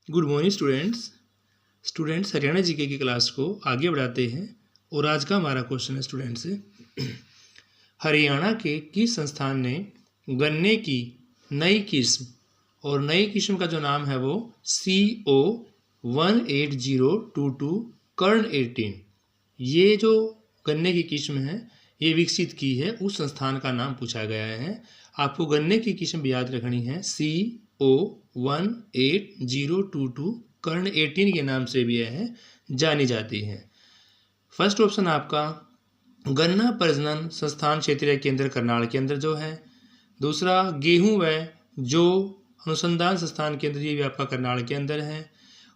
Good morning students Haryana GK की class को आगे बढ़ाते हैं और आज का हमारा क्वेश्चन है स्टूडेंट्स, हरियाणा के किस संस्थान ने गन्ने की नई किस्म, और नई किस्म का जो नाम है वो CO1822 कर्ण 18, ये जो गन्ने की किस्म है ये विकसित की है, उस संस्थान का नाम पूछा गया है। आपको गन्ने की किस्म भी याद रखनी है, CO1822 कर्ण 18 के नाम से भी यह जानी जाती है। फर्स्ट ऑप्शन आपका गन्ना प्रजनन संस्थान क्षेत्रीय केंद्र करनाल के अंदर जो है। दूसरा गेहूं व जो अनुसंधान संस्थान केंद्र, ये भी आपका करनाल के अंदर है।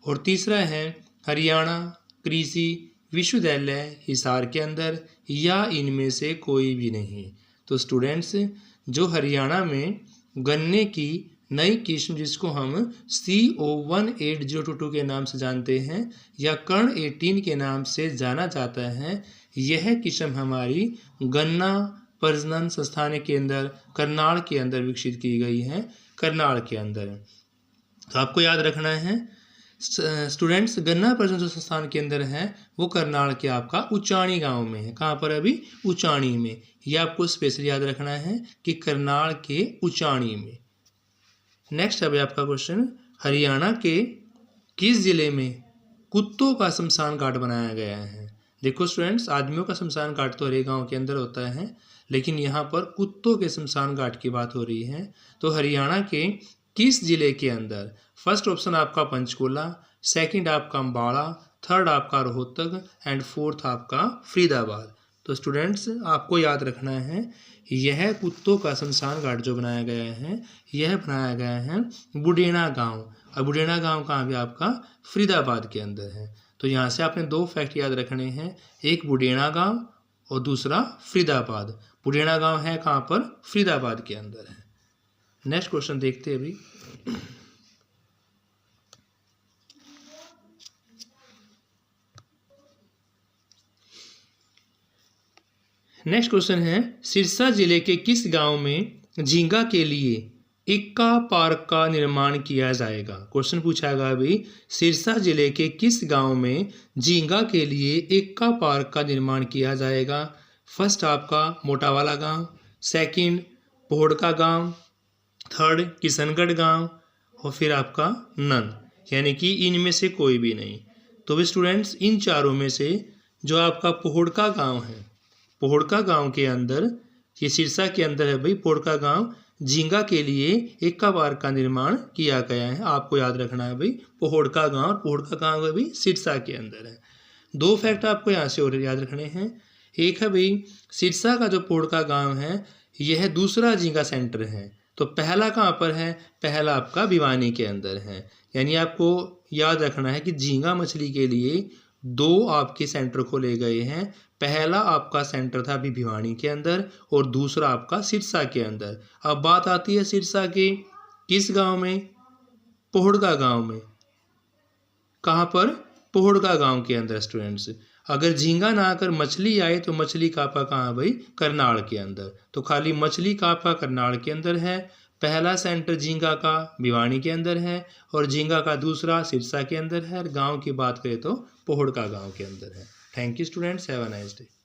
और तीसरा है हरियाणा कृषि विश्वविद्यालय हिसार के अंदर, या इनमें से कोई भी नहीं। तो स्टूडेंट्स, जो हरियाणा में गन्ने की नई किस्म जिसको हम CO1822 के नाम से जानते हैं या कर्ण 18 के नाम से जाना जाता है, यह किस्म हमारी गन्ना प्रजनन संस्थान के अंदर करनाल के अंदर विकसित की गई है, करनाल के अंदर। तो आपको याद रखना है स्टूडेंट्स, गन्ना प्रजनन संस्थान के अंदर है वो करनाल के आपका उचाणी गांव में है। कहाँ पर? अभी उचाणी में। यह आपको स्पेशल याद रखना है कि करनाल के उचाणी में। नेक्स्ट है आपका क्वेश्चन, हरियाणा के किस जिले में कुत्तों का शमशान घाट बनाया गया है? देखो स्टूडेंट्स, आदमियों का शमशान घाट तो हर एक गाँव के अंदर होता है, लेकिन यहाँ पर कुत्तों के शमशान घाट की बात हो रही है। तो हरियाणा के किस जिले के अंदर? फर्स्ट ऑप्शन आपका पंचकुला, सेकंड आपका अम्बाड़ा, थर्ड आपका रोहतक एंड फोर्थ आपका फरीदाबाद। तो स्टूडेंट्स, आपको याद रखना है यह कुत्तों का शमशान घाट जो बनाया गया है, यह बनाया गया है बुडेना गांव। और बुडेना गांव कहाँ भी आपका? फरीदाबाद के अंदर है। तो यहाँ से आपने दो फैक्ट याद रखने हैं, एक बुडेना गांव और दूसरा फरीदाबाद। बुडेना गांव है कहाँ पर? फरीदाबाद के अंदर है। नेक्स्ट क्वेश्चन देखते हैं अभी। नेक्स्ट क्वेश्चन है, सिरसा जिले के किस गांव में झींगा के लिए इक्का पार्क का निर्माण किया जाएगा? क्वेश्चन पूछा गया भाई, सिरसा जिले के किस गांव में झींगा के लिए इक्का पार्क का निर्माण किया जाएगा? फर्स्ट आपका मोटावाला गांव, सेकंड पोहड़का गांव, थर्ड किशनगढ़ गांव और फिर आपका नन, यानी कि इनमें से कोई भी नहीं। तो भी स्टूडेंट्स, इन चारों में से जो आपका पोहड़का गांव है, पोहड़का गांव के अंदर, ये सिरसा के अंदर है भाई पोहड़का गांव, झींगा के लिए इक्का पार्क का निर्माण किया गया है। आपको याद रखना है भाई, पोहड़का गांव, और पोहड़का गांव है भाई सिरसा के अंदर है। दो फैक्ट आपको यहाँ से और याद रखने हैं। एक है भाई, सिरसा का जो पोहड़का गांव है यह दूसरा झींगा सेंटर है। तो पहला कहाँ पर है? पहला आपका भिवानी के अंदर है। यानी आपको याद रखना है कि झींगा मछली के लिए दो आपके सेंटर खोले गए हैं। पहला आपका सेंटर था अभी भिवानी के अंदर और दूसरा आपका सिरसा के अंदर। अब बात आती है सिरसा के किस गांव में? पोहड़का गांव में। कहाँ पर? पोहड़का गांव के अंदर। स्टूडेंट्स, अगर झींगा ना आकर मछली आए तो मछली कापा कहाँ भाई? करनाल के अंदर। तो खाली मछली कापा करनाल के अंदर है। पहला सेंटर झींगा का भिवानी के अंदर है और झींगा का दूसरा सिरसा के अंदर है। और गांव की बात करें तो पोहड़का गांव के अंदर है। Thank you students, have a nice day.